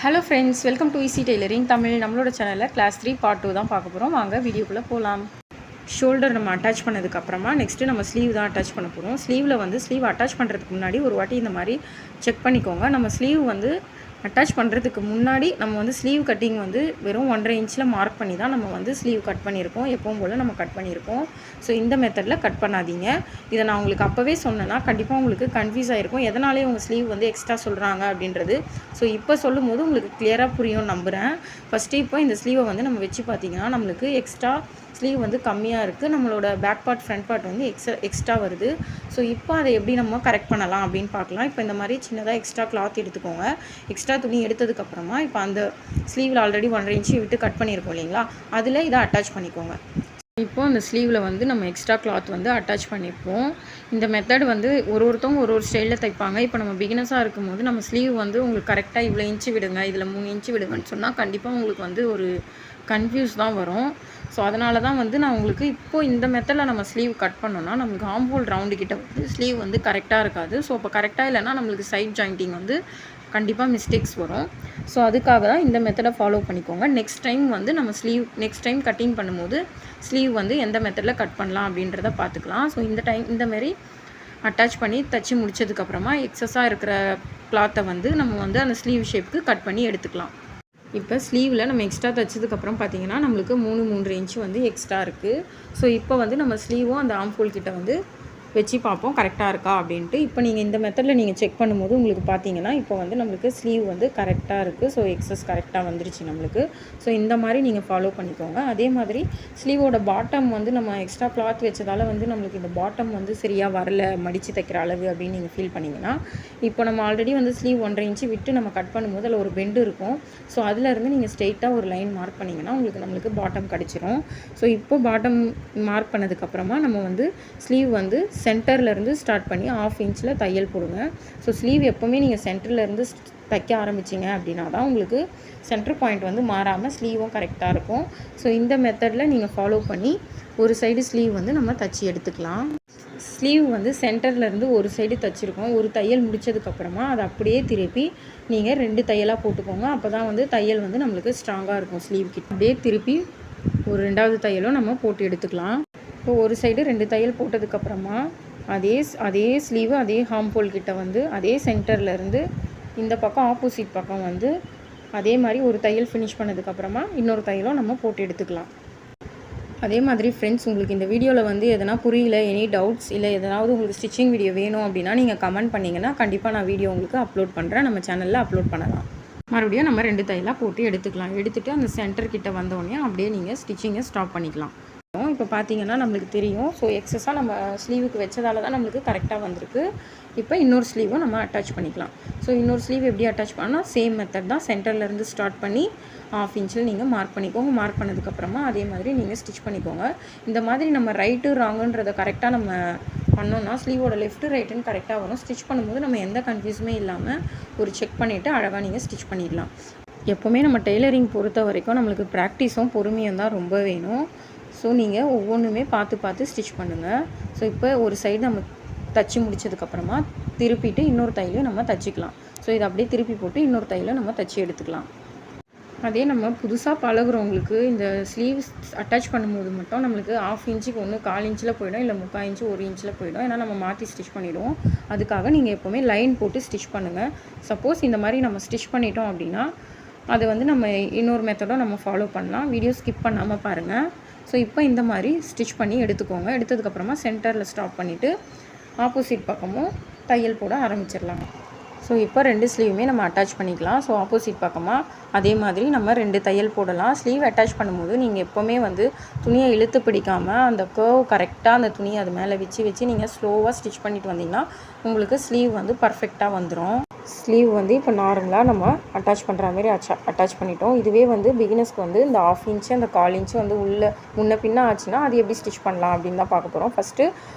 Hello friends, welcome to easy tailoring Tamil. நம்மளோட சேனலில் class 3 part 2 தான் பார்க்க போகிறோம். வாங்க வீடியோக்குள்ளே போகலாம். ஷோல்டர் நம்ம அட்டாச் பண்ணதுக்கப்புறமா நெக்ஸ்ட்டு நம்ம ஸ்லீவ் தான் அட்டாச் பண்ண போகிறோம். ஸ்லீவ் அட்டாச் பண்ணுறதுக்கு முன்னாடி ஒரு வாட்டி இந்த மாதிரி செக் பண்ணிக்கோங்க. நம்ம ஸ்லீவ் அட்டாச் பண்ணுறதுக்கு முன்னாடி நம்ம ஸ்லீவ் கட்டிங் வெறும் 1.5 இன்ச்சில் மார்க் பண்ணி தான் நம்ம ஸ்லீவ் கட் பண்ணியிருக்கோம். எப்பவும் போல் நம்ம கட் பண்ணியிருக்கோம். ஸோ இந்த மெத்தடில் கட் பண்ணாதீங்க. இதை நான் உங்களுக்கு அப்போவே சொன்னேன்னா கண்டிப்பாக உங்களுக்கு கன்ஃபியூஸ் ஆகிருக்கும். எதனாலே உங்கள் ஸ்லீவ் எக்ஸ்ட்ரா சொல்கிறாங்க அப்படின்றது. ஸோ இப்போ சொல்லும் போது உங்களுக்கு கிளியராக புரியும் நம்புகிறேன். ஃபஸ்ட்டு இப்போ இந்த ஸ்லீவை நம்ம வச்சு பார்த்திங்கன்னா நம்மளுக்கு எக்ஸ்ட்ரா ஸ்லீவ் கம்மியாக இருக்குது. நம்மளோட back part front part extra வருது. ஸோ இப்போ அதை எப்படி நம்ம கரெக்ட் பண்ணலாம் அப்படின்னு பார்க்கலாம். இப்போ இந்த மாதிரி சின்னதாக எக்ஸ்ட்ரா கிளாத் எடுத்துக்கோங்க. எக்ஸ்ட்ரா துணி எடுத்ததுக்கப்புறமா இப்போ அந்த ஸ்லீவில் ஆல்ரெடி 1.5 இன்ச்சு விட்டு கட் பண்ணியிருக்கோம் இல்லைங்களா, அதில் இதை அட்டாச் பண்ணிக்கோங்க. இப்போ அந்த ஸ்லீவில் நம்ம எக்ஸ்ட்ரா கிளாத் அட்டாச் பண்ணிப்போம். இந்த மெத்தட் ஒருத்தவங்க ஒரு ஸ்டைலில் தைப்பாங்க. இப்போ நம்ம பிகினஸாக இருக்கும்போது நம்ம ஸ்லீவ் உங்களுக்கு கரெக்டாக இவ்வளோ இன்ச்சு விடுங்க, இதில் 3 இன்ச்சு விடுங்கன்னு சொன்னால் கண்டிப்பாக உங்களுக்கு ஒரு கன்ஃபியூஸ் தான் வரும். ஸோ அதனால தான் நான் உங்களுக்கு இப்போது இந்த மெத்தடில் நம்ம ஸ்லீவ் கட் பண்ணோன்னா நம்மளுக்கு ஆம்ஹோல் ரவுண்டு கிட்ட ஸ்லீவ் கரெக்டாக இருக்காது. ஸோ இப்போ கரெக்டாக இல்லைன்னா நம்மளுக்கு சைட் ஜாயிண்டிங் கண்டிப்பாக மிஸ்டேக்ஸ் வரும். ஸோ அதுக்காக தான் இந்த மெத்தடை ஃபாலோ பண்ணிக்கோங்க. நெக்ஸ்ட் டைம் நம்ம நெக்ஸ்ட் டைம் கட்டிங் பண்ணும்போது ஸ்லீவ் எந்த மெத்தடில் கட் பண்ணலாம் அப்படின்றத பார்த்துக்கலாம். ஸோ இந்த மாதிரி அட்டாச் பண்ணி தைச்சி முடித்ததுக்கப்புறமா எக்ஸஸாக இருக்கிற கிளாத்தை நம்ம அந்த ஸ்லீவ் ஷேப்புக்கு கட் பண்ணி எடுத்துக்கலாம். இப்போ ஸ்லீவில் நம்ம எக்ஸ்ட்ரா தைச்சதுக்கப்புறம் பார்த்திங்கன்னா நம்மளுக்கு 3.5 இன்ச்சு எக்ஸ்ட்ரா இருக்குது. ஸோ இப்போ நம்ம ஸ்லீவும் அந்த ஆம்ஹோல் கிட்ட வச்சு பார்ப்போம் கரெக்டாக இருக்கா அப்படின்ட்டு. இப்போ நீங்கள் இந்த மெத்தடில் நீங்கள் செக் பண்ணும்போது உங்களுக்கு பார்த்தீங்கன்னா இப்போ நம்மளுக்கு ஸ்லீவ் கரெக்டாக இருக்குது. ஸோ எக்ஸஸ் கரெக்டாக வந்துருச்சு நம்மளுக்கு. ஸோ இந்த மாதிரி நீங்கள் ஃபாலோ பண்ணிக்கோங்க. அதே மாதிரி ஸ்லீவோட பாட்டம் நம்ம எக்ஸ்ட்ரா கிளாத் வச்சதால் நம்மளுக்கு இந்த பாட்டம் சரியாக வரல, மடித்து தைக்கிற அளவு அப்படின்னு நீங்கள் ஃபீல் பண்ணிங்கன்னா இப்போ நம்ம ஆல்ரெடி ஸ்லீவ் 1.5 இன்ச்சு விட்டு நம்ம கட் பண்ணும்போது அதில் ஒரு பெண்டு இருக்கும். ஸோ அதிலேருந்து நீங்கள் ஸ்ட்ரெயிட்டாக ஒரு லைன் மார்க் பண்ணிங்கன்னா நம்மளுக்கு பாட்டம் கிடச்சிரும். ஸோ இப்போ பாட்டம் மார்க் பண்ணதுக்கப்புறமா நம்ம ஸ்லீவ் சென்டர்லேருந்து ஸ்டார்ட் பண்ணி 1/2 இன்ச்சில் தையல் போடுங்க. ஸோ ஸ்லீவ் எப்போவுமே நீங்கள் சென்டர்லேருந்து தைக்க ஆரம்பிச்சிங்க அப்படின்னா தான் உங்களுக்கு சென்டர் பாயிண்ட் மாறாமல் ஸ்லீவும் கரெக்டாக இருக்கும். ஸோ இந்த மெத்தடில் நீங்கள் ஃபாலோ பண்ணி ஒரு சைடு ஸ்லீவ் நம்ம தைச்சி எடுத்துக்கலாம். ஸ்லீவ் சென்டர்லேருந்து ஒரு சைடு தைச்சிருக்கோம். ஒரு தையல் முடித்ததுக்கப்புறமா அதை அப்படியே திருப்பி நீங்கள் 2 தையலாக போட்டுக்கோங்க. அப்போ தான் தையல் நம்மளுக்கு ஸ்ட்ராங்காக இருக்கும். ஸ்லீவ் கிட்ட அப்படியே திருப்பி ஒரு 2வது தையலும் நம்ம போட்டு எடுத்துக்கலாம். இப்போ ஒரு சைடு 2 தையல் போட்டதுக்கப்புறமா அதே ஸ்லீவு அதே ஹார்ம்ஹோல் கிட்ட அதே சென்டர்லேருந்து இந்த பக்கம் ஆப்போசிட் பக்கம் அதே மாதிரி ஒரு தையல் ஃபினிஷ் பண்ணதுக்கப்புறமா இன்னொரு தையலும் நம்ம போட்டு எடுத்துக்கலாம். அதே மாதிரி ஃப்ரெண்ட்ஸ், உங்களுக்கு இந்த வீடியோவில் எதனா புரியல, எனி டவுட்ஸ் இல்லை எதனாவது உங்களுக்கு ஸ்டிச்சிங் வீடியோ வேணும் அப்படின்னா நீங்கள் கமெண்ட் பண்ணிங்கன்னா கண்டிப்பாக நான் வீடியோ உங்களுக்கு அப்லோட் பண்ணுறேன். நம்ம சேனலில் அப்லோட் பண்ணலாம். மறுபடியும் நம்ம 2 தையலாக போட்டு எடுத்துக்கலாம். எடுத்துகிட்டு அந்த சென்டர் கிட்ட வந்தோடனே அப்படியே நீங்கள் ஸ்டிச்சிங்கை ஸ்டாப் பண்ணிக்கலாம். இப்போ பார்த்தீங்கன்னா நம்மளுக்கு தெரியும். ஸோ எக்ஸஸாக நம்ம ஸ்லீவுக்கு வச்சதால தான் நம்மளுக்கு கரெக்டாக வந்திருக்கு. இப்போ இன்னொரு ஸ்லீவும் நம்ம அட்டாச் பண்ணிக்கலாம். ஸோ இன்னொரு ஸ்லீவ் எப்படி அட்டாச் பண்ணால் சேம் மெத்தட் தான். சென்டர்லேருந்து ஸ்டார்ட் பண்ணி 1/2 இன்ச்சில் நீங்கள் மார்க் பண்ணிக்கோங்க. மார்க் பண்ணதுக்கப்புறமா அதே மாதிரி நீங்கள் ஸ்டிச் பண்ணிக்கோங்க. இந்த மாதிரி நம்ம ரைட்டு ராங்குன்றதை கரெக்டாக நம்ம பண்ணோன்னா ஸ்லீவோட லெஃப்ட்டு ரைட்டுன்னு கரெக்டாக வரும். ஸ்டிச் பண்ணும்போது நம்ம எந்த கன்ஃபியூஸுமே இல்லாமல் ஒரு செக் பண்ணிவிட்டு அழகாக நீங்கள் ஸ்டிச் பண்ணிடலாம். எப்போவுமே நம்ம டெய்லரிங் பொறுத்த வரைக்கும் நம்மளுக்கு ப்ராக்டிஸும் பொறுமையும் தான் ரொம்ப வேணும். ஸோ நீங்கள் ஒவ்வொன்றுமே பார்த்து ஸ்டிச் பண்ணுங்கள். ஸோ இப்போ ஒரு சைடு நம்ம தைச்சி முடித்ததுக்கப்புறமா திருப்பிட்டு இன்னொரு தையலையும் நம்ம தைச்சிக்கலாம். ஸோ இதை அப்படியே திருப்பி போட்டு இன்னொரு தையலை நம்ம தைச்சி எடுத்துக்கலாம். அதே நம்ம புதுசாக பழகுறவங்களுக்கு இந்த ஸ்லீவ்ஸ் அட்டாச் பண்ணும்போது மட்டும் நம்மளுக்கு 1/2 இன்ச்சுக்கு 1/4 இன்ச்சில் போயிடும், இல்லை 3/4 இன்ச்சு 1 இன்ச்சில் போயிடும். ஏன்னா நம்ம மாற்றி ஸ்டிச் பண்ணிவிடுவோம். அதுக்காக நீங்கள் எப்போவுமே லைன் போட்டு ஸ்டிச் பண்ணுங்கள். சப்போஸ் இந்த மாதிரி நம்ம ஸ்டிச் பண்ணிட்டோம் அப்படின்னா அது நம்ம இன்னொரு மெத்தடும் நம்ம ஃபாலோ பண்ணலாம். வீடியோ ஸ்கிப் பண்ணாமல் பாருங்கள். ஸோ இப்போ இந்த மாதிரி ஸ்டிச் பண்ணி எடுத்துக்கோங்க. எடுத்ததுக்கப்புறமா சென்டரில் ஸ்டாப் பண்ணிவிட்டு ஆப்போசிட் பக்கமும் தையல் போட ஆரம்பிச்சிடலாம். ஸோ இப்போ 2 ஸ்லீவுமே நம்ம அட்டாச் பண்ணிக்கலாம். ஸோ ஆப்போசிட் பக்கமாக அதே மாதிரி நம்ம 2 தையல் போடலாம். ஸ்லீவ் அட்டாச் பண்ணும்போது நீங்கள் எப்போவுமே துணியை இழுத்து பிடிக்காமல் அந்த கர்வ் கரெக்டாக அந்த துணியை அது மேலே வச்சு நீங்கள் ஸ்லோவாக ஸ்டிச் பண்ணிட்டு வந்தீங்கன்னா உங்களுக்கு ஸ்லீவ் பர்ஃபெக்டாக வந்துடும். ஸ்லீவ் இப்போ நார்மலாக நம்ம அட்டாச் பண்ணுற மாதிரி அட்டாச் பண்ணிட்டோம். இதுவே பிகினர்ஸ்க்கு இந்த 1/2 இன்ச்சு அந்த 1/4 இன்ச்சு உள்ளே முன்ன பின்ன ஆச்சுன்னா அது எப்படி ஸ்டிச் பண்ணலாம் அப்படின்னு தான் பார்க்க போகிறோம். ஃபஸ்ட்டு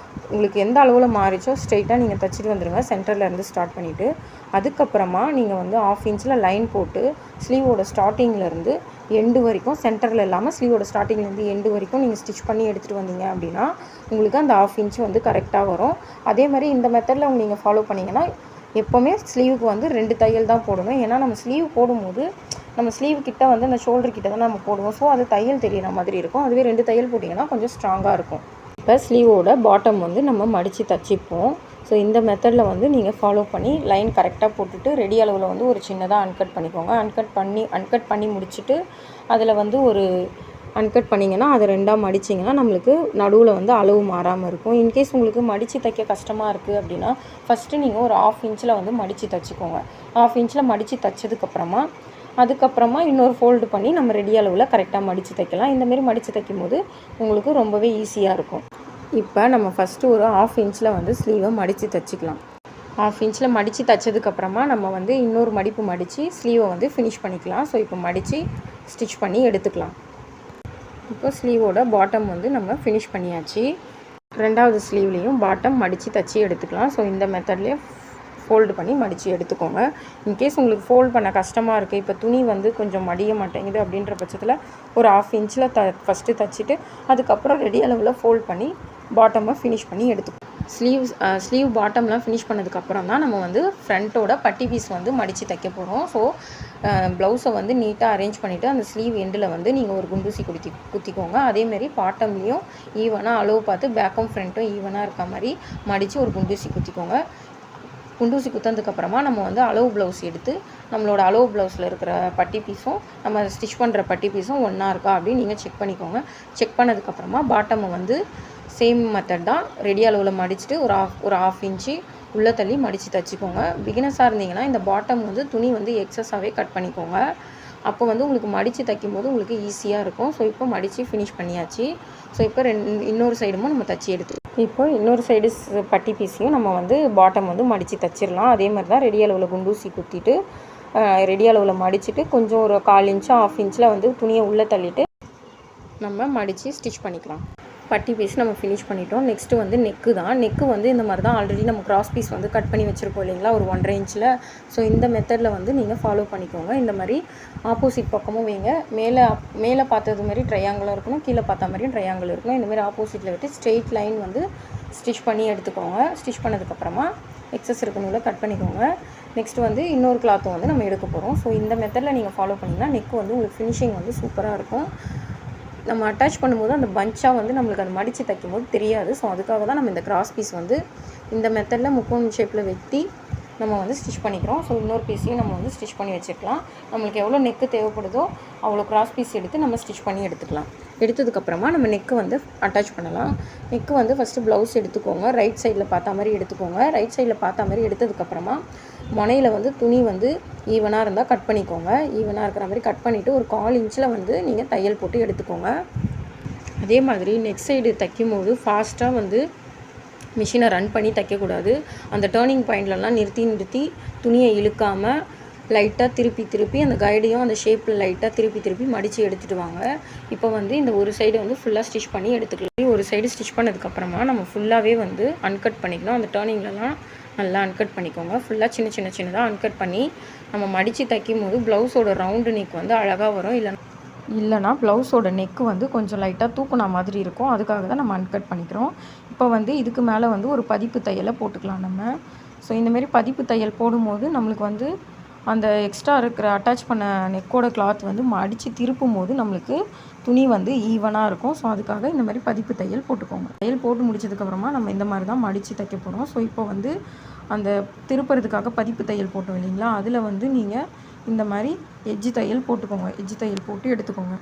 உங்களுக்கு எந்த அளவில் மாறிச்சோ ஸ்ட்ரெயிட்டாக நீங்கள் தைச்சிட்டு வந்துடுங்க. சென்டர்லேருந்து ஸ்டார்ட் பண்ணிவிட்டு அதுக்கப்புறமா நீங்கள் 1/2 இன்ச்சில் லைன் போட்டு ஸ்லீவோட ஸ்டார்டிங்லேருந்து எண்டு வரைக்கும், சென்டரில் இல்லாமல் ஸ்லீவோட ஸ்டார்டிங்லேருந்து எண்டு வரைக்கும் நீங்கள் ஸ்டிச் பண்ணி எடுத்துகிட்டு வந்தீங்க அப்படின்னா உங்களுக்கு அந்த 1/2 இன்ச்சு கரெக்டாக வரும். அதே மாதிரி இந்த மெத்தடில் நீங்கள் ஃபாலோ பண்ணிங்கன்னா எப்போவுமே ஸ்லீவுக்கு வந்து 2 தையல் தான் போடணும். ஏன்னா நம்ம ஸ்லீவ் போடும்போது நம்ம ஸ்லீவ் கிட்ட வந்து அந்த ஷோல்டர் கிட்ட தான் நம்ம போடுவோம். ஸோ அது தையல் தெரியிற மாதிரி இருக்கும். அதுவே 2 தையல் போட்டிங்கன்னா கொஞ்சம் ஸ்ட்ராங்காக இருக்கும். இப்போ ஸ்லீவோட பாட்டம் வந்து நம்ம மடித்து தச்சுப்போம். ஸோ இந்த மெத்தடில் வந்து நீங்கள் ஃபாலோ பண்ணி லைன் கரெக்டாக போட்டுட்டு ரெடி அளவில் வந்து ஒரு சின்னதாக அன்கட் பண்ணிக்கோங்க. அன்கட் பண்ணி முடிச்சுட்டு அதில் வந்து ஒரு அன்கட் பண்ணிங்கன்னா அதை 2ஆக மடிச்சிங்கன்னா நம்மளுக்கு நடுவில் வந்து அளவு மாறாமல் இருக்கும். இன்கேஸ் உங்களுக்கு மடித்து தைக்க கஷ்டமாக இருக்குது அப்படின்னா ஃபஸ்ட்டு நீங்கள் ஒரு 1/2 இன்ச்சில் வந்து மடித்து தைச்சிக்கோங்க. 1/2 இன்ச்சில் மடித்து அதுக்கப்புறமா இன்னொரு ஃபோல்டு பண்ணி நம்ம ரெடி அளவில் கரெக்டாக மடித்து தைக்கலாம். இந்தமாரி மடித்து தைக்கும் போது உங்களுக்கு ரொம்பவே ஈஸியாக இருக்கும். இப்போ நம்ம ஃபஸ்ட்டு ஒரு 1/2 இன்ச்சில் வந்து ஸ்லீவை மடித்து தைச்சிக்கலாம். 1/2 இன்ச்சில் மடித்து தைச்சதுக்கப்புறமா நம்ம வந்து இன்னொரு மடிப்பு மடித்து ஸ்லீவை வந்து ஃபினிஷ் பண்ணிக்கலாம். ஸோ இப்போ மடித்து ஸ்டிச் பண்ணி எடுத்துக்கலாம். இப்போ ஸ்லீவோட பாட்டம் வந்து நம்ம ஃபினிஷ் பண்ணியாச்சு. 2வது ஸ்லீவ்லேயும் பாட்டம் மடித்து தைச்சி எடுத்துக்கலாம். ஸோ இந்த மெத்தட்லேயே ஃபோல்டு பண்ணி மடித்து எடுத்துக்கோங்க. இன்கேஸ் உங்களுக்கு ஃபோல்ட் பண்ண கஷ்டமாக இருக்குது, இப்போ துணி வந்து கொஞ்சம் மடிய மாட்டேங்குது அப்படின்ற பட்சத்தில் ஒரு 1/2 இன்ச்சில் ஃபஸ்ட்டு தைச்சிட்டு அதுக்கப்புறம் ரெடி அளவில் ஃபோல்ட் பண்ணி பாட்டமை ஃபினிஷ் பண்ணி எடுத்துக்கோங்க. ஸ்லீவ் பாட்டம்லாம் ஃபினிஷ் பண்ணதுக்கப்புறம் தான் நம்ம வந்து ஃப்ரண்ட்டோட பட்டி பீஸ் வந்து மடித்து தைக்க போகிறோம். ஸோ ப்ளவுஸை வந்து நீட்டாக அரேஞ்ச் பண்ணிவிட்டு அந்த ஸ்லீவ் எண்டில் வந்து நீங்கள் ஒரு குண்டூசி குத்திக்கோங்க. அதேமாரி பாட்டம்லேயும் ஈவனாக அளவு பார்த்து பேக்கும் ஃப்ரண்ட்டும் ஈவனாக இருக்க மாதிரி மடித்து ஒரு குண்டூசி குத்திக்கோங்க. குண்டூசி குத்ததுக்கப்புறமா நம்ம வந்து அளவு ப்ளவுஸ் எடுத்து நம்மளோட அளவு ப்ளவுஸில் இருக்கிற பட்டி பீஸும் நம்ம ஸ்டிச் பண்ணுற பட்டி பீஸும் ஒன்றா இருக்கா அப்படின்னு நீங்கள் செக் பண்ணிக்கோங்க. செக் பண்ணதுக்கப்புறமா பாட்டமை வந்து சேம் மெத்தட் தான் ரெடி அளவில் மடிச்சுட்டு ஒரு 1/2 இன்ச்சு உள்ளே தள்ளி மடித்து தைச்சிக்கோங்க. பிகினஸாக இருந்தீங்கன்னா இந்த பாட்டம் வந்து துணி வந்து எக்ஸஸாகவே கட் பண்ணிக்கோங்க. அப்போ வந்து உங்களுக்கு மடித்து தைக்கும்போது உங்களுக்கு ஈஸியாக இருக்கும். ஸோ இப்போ மடித்து ஃபினிஷ் பண்ணியாச்சு. ஸோ இப்போ இன்னொரு சைடுமும் நம்ம தைச்சி எடுத்து இப்போ இன்னொரு சைடு பட்டி பீஸையும் நம்ம வந்து பாட்டம் வந்து மடித்து தைச்சிடலாம். அதே மாதிரி தான் ரெடி அளவில் குண்டூசி குத்திட்டு ரெடி அளவில் மடிச்சுட்டு கொஞ்சம் ஒரு 1/4 இன்ச்சு 1/2 இன்ச்சில் வந்து துணியை உள்ளே தள்ளிட்டு நம்ம மடித்து ஸ்டிச் பண்ணிக்கலாம். பட்டி பீஸ் நம்ம ஃபினிஷ் பண்ணிட்டோம். நெக்ஸ்ட்டு வந்து நெக்கு தான். நெக்கு வந்து இந்த மாதிரி தான் ஆல்ரெடி நம்ம கிராஸ் பீஸ் வந்து கட் பண்ணி வச்சுருப்போம் இல்லைங்களா, ஒரு 1.5 இன்ச்சில். ஸோ இந்த மெத்தடில் வந்து நீங்கள் ஃபாலோ பண்ணிக்கோங்க. இந்த மாதிரி ஆப்போசிட் பக்கமும் வைங்க. மேலே பார்த்தது மாதிரி ட்ரையாங்கிளும் இருக்கணும், கீழே பார்த்த மாதிரியும் ட்ரையாங்கிள் இருக்கணும். இந்தமாதிரி ஆப்போசிட்டில் விட்டு ஸ்ட்ரெயிட் லைன் வந்து ஸ்டிச் பண்ணி எடுத்துக்கோங்க. ஸ்டிச் பண்ணதுக்கப்புறமா எக்ஸஸ் இருக்கணும்ல கட் பண்ணிக்கோங்க. நெக்ஸ்ட் வந்து இன்னொரு கிளாத்தும் வந்து நம்ம எடுக்க போகிறோம். ஸோ இந்த மெத்தடில் நீங்கள் ஃபாலோ பண்ணிங்கன்னா நெக்கு வந்து உங்களுக்கு ஃபினிஷிங் வந்து சூப்பராக இருக்கும். நம்ம அட்டாச் பண்ணும்போது அந்த பஞ்சாக வந்து நம்மளுக்கு அது மடித்து தைக்கும்போது தெரியாது. ஸோ அதுக்காக தான் நம்ம இந்த கிராஸ் பீஸ் வந்து இந்த மெத்தடில் முக்கோண ஷேப்பில் வெட்டி நம்ம வந்து ஸ்டிச் பண்ணிக்கிறோம். ஸோ இன்னொரு பீஸையும் நம்ம வந்து ஸ்டிச் பண்ணி வச்சுக்கலாம். நம்மளுக்கு எவ்வளோ நெக்கு தேவைப்படுதோ அவ்வளோ கிராஸ் பீஸ் எடுத்து நம்ம ஸ்டிச் பண்ணி எடுத்துக்கலாம். எடுத்ததுக்கப்புறமா நம்ம நெக்கு வந்து அட்டாச் பண்ணலாம். நெக்கு வந்து ஃபஸ்ட்டு ப்ளவுஸ் எடுத்துக்கோங்க. ரைட் சைடில் பார்த்த மாதிரி எடுத்துக்கோங்க. ரைட் சைடில் பார்த்த மாதிரி எடுத்ததுக்கப்புறமா முனையில் வந்து துணி வந்து ஈவனாக இருந்தால் கட் பண்ணிக்கோங்க. ஈவனாக இருக்கிற மாதிரி கட் பண்ணிவிட்டு ஒரு 1/4 இன்ச்சில் வந்து நீங்கள் தையல் போட்டு எடுத்துக்கோங்க. அதே மாதிரி நெக்ஸ்ட் சைடு தைக்கும்போது ஃபாஸ்ட்டாக வந்து மிஷினை ரன் பண்ணி தைக்கக்கூடாது. அந்த டேர்னிங் பாயிண்ட்லலாம் நிறுத்தி துணியை இழுக்காமல் லைட்டாக திருப்பி அந்த கைடையும் அந்த ஷேப்பில் லைட்டாக திருப்பி மடித்து எடுத்துகிட்டு வாங்க. இப்போ வந்து இந்த ஒரு சைடு வந்து ஃபுல்லாக ஸ்டிச் பண்ணி எடுத்துக்கலாம். ஒரு சைடு ஸ்டிச் பண்ணதுக்கப்புறமா நம்ம ஃபுல்லாகவே வந்து அன்கட் பண்ணிக்கணும். அந்த டேர்னிங்லலாம் நல்லா அன்கட் பண்ணிக்கோங்க. ஃபுல்லாக சின்னதாக அன்கட் பண்ணி நம்ம மடித்து தைக்கும் போது ப்ளவுஸோட ரவுண்டு நெக் வந்து அழகாக வரும். இல்லைனா ப்ளவுஸோட நெக்கு வந்து கொஞ்சம் லைட்டாக தூக்குன மாதிரி இருக்கும். அதுக்காக தான் நம்ம அன்கட் பண்ணிக்கிறோம். இப்போ வந்து இதுக்கு மேலே வந்து ஒரு பதிப்பு தையலை போட்டுக்கலாம் நம்ம. ஸோ இந்தமாரி பதிப்பு தையல் போடும்போது நம்மளுக்கு வந்து அந்த எக்ஸ்ட்ரா இருக்கிற அட்டாச் பண்ண நெக்கோட கிளாத் வந்து மடித்து திருப்பும் போது நம்மளுக்கு துணி வந்து ஈவனாக இருக்கும். ஸோ அதுக்காக இந்த மாதிரி பதிப்பு தையல் போட்டுக்கோங்க. தையல் போட்டு முடிச்சதுக்கப்புறமா நம்ம இந்த மாதிரி தான் மடித்து தைக்க போகிறோம். ஸோ இப்போ வந்து அந்த திருப்புறதுக்காக பதிப்பு தையல் போட்டோம் இல்லைங்களா, அதில் வந்து நீங்கள் இந்த மாதிரி எட்ஜி தையல் போட்டுக்கோங்க. எட்ஜி தையல் போட்டு எடுத்துக்கோங்க.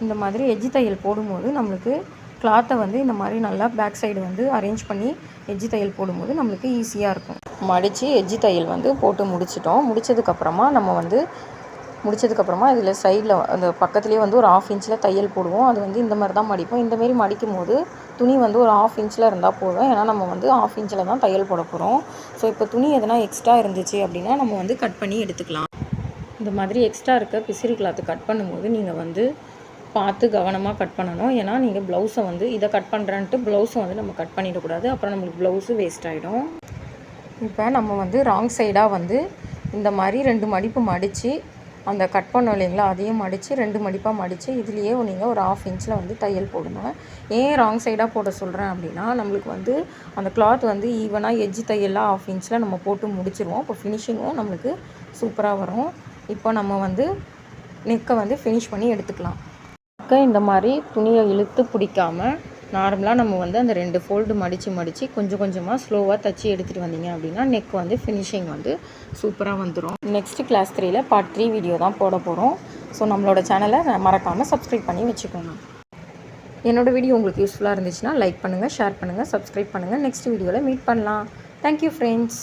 இந்த மாதிரி எட்ஜி தையல் போடும்போது நம்மளுக்கு கிளாத்தை வந்து இந்த மாதிரி நல்லா பேக் சைடு வந்து அரேஞ்ச் பண்ணி எட்ஜி தையல் போடும்போது நம்மளுக்கு ஈஸியாக இருக்கும். மடித்து எட்ஜி தையல் வந்து போட்டு முடிச்சதுக்கப்புறமா நம்ம வந்து இதில் சைடில் அந்த பக்கத்துலேயே வந்து ஒரு 1/2 இன்ச்சில் தையல் போடுவோம். அது வந்து இந்த மாதிரி தான் மடிப்போம். இந்தமாரி மடிக்கும் போது துணி வந்து ஒரு 1/2 இன்ச்சில் இருந்தால் போதும். ஏன்னா நம்ம வந்து 1/2 இன்ச்சில் தான் தையல் போட போகிறோம். ஸோ இப்போ துணி எதனா எக்ஸ்ட்ரா இருந்துச்சு அப்படின்னா நம்ம வந்து கட் பண்ணி எடுத்துக்கலாம். இந்த மாதிரி எக்ஸ்ட்ரா இருக்க பிசிறி கிளாத்து கட் பண்ணும்போது நீங்கள் வந்து பார்த்து கவனமாக கட் பண்ணணும். ஏன்னா நீங்கள் ப்ளவுஸை வந்து இதை கட் பண்ணுறேன்ட்டு ப்ளவுஸை வந்து நம்ம கட் பண்ணிடக்கூடாது. அப்புறம் நம்மளுக்கு ப்ளவுஸு வேஸ்ட் ஆகிடும். இப்போ நம்ம வந்து ராங் சைடாக வந்து இந்த மாதிரி 2 மடிப்பு மடித்து அந்த கட் பண்ணோம் இல்லைங்களா, அதையும் மடித்து 2 மடிப்பாக மடித்து இதுலேயே நீங்கள் ஒரு 1/2 இன்ச்சில் வந்து தையல் போடுங்க. ஏன் ராங் சைடாக போட சொல்கிறேன் அப்படின்னா, நம்மளுக்கு வந்து அந்த கிளாத் வந்து ஈவனாக எட்ஜ் தையல்லாம் 1/2 இன்ச்சில் நம்ம போட்டு முடிச்சிருவோம். இப்போ ஃபினிஷிங்கும் நம்மளுக்கு சூப்பராக வரும். இப்போ நம்ம வந்து நெக்கை வந்து ஃபினிஷ் பண்ணி எடுத்துக்கலாம். நெக்கை இந்த மாதிரி துணியை இழுத்து பிடிக்காமல் நார்மலாக நம்ம வந்து அந்த 2 ஃபோல்டு மடித்து கொஞ்சம் கொஞ்சமாக ஸ்லோவாக தைச்சி எடுத்துகிட்டு வந்தீங்க அப்படின்னா நெக் வந்து ஃபினிஷிங் வந்து சூப்பராக வந்துடும். நெக்ஸ்ட்டு கிளாஸ் 3ல் பார்ட் 3 வீடியோ தான் போட போகிறோம். ஸோ நம்மளோட சேனலை மறக்காமல் சப்ஸ்கிரைப் பண்ணி வச்சுக்கோங்க. என்னோடய வீடியோ உங்களுக்கு யூஸ்ஃபுல்லாக இருந்துச்சுன்னா லைக் பண்ணுங்கள், ஷேர் பண்ணுங்கள், சப்ஸ்கிரைப் பண்ணுங்கள். நெக்ஸ்ட் வீடியோவில் மீட் பண்ணலாம். Thank you friends.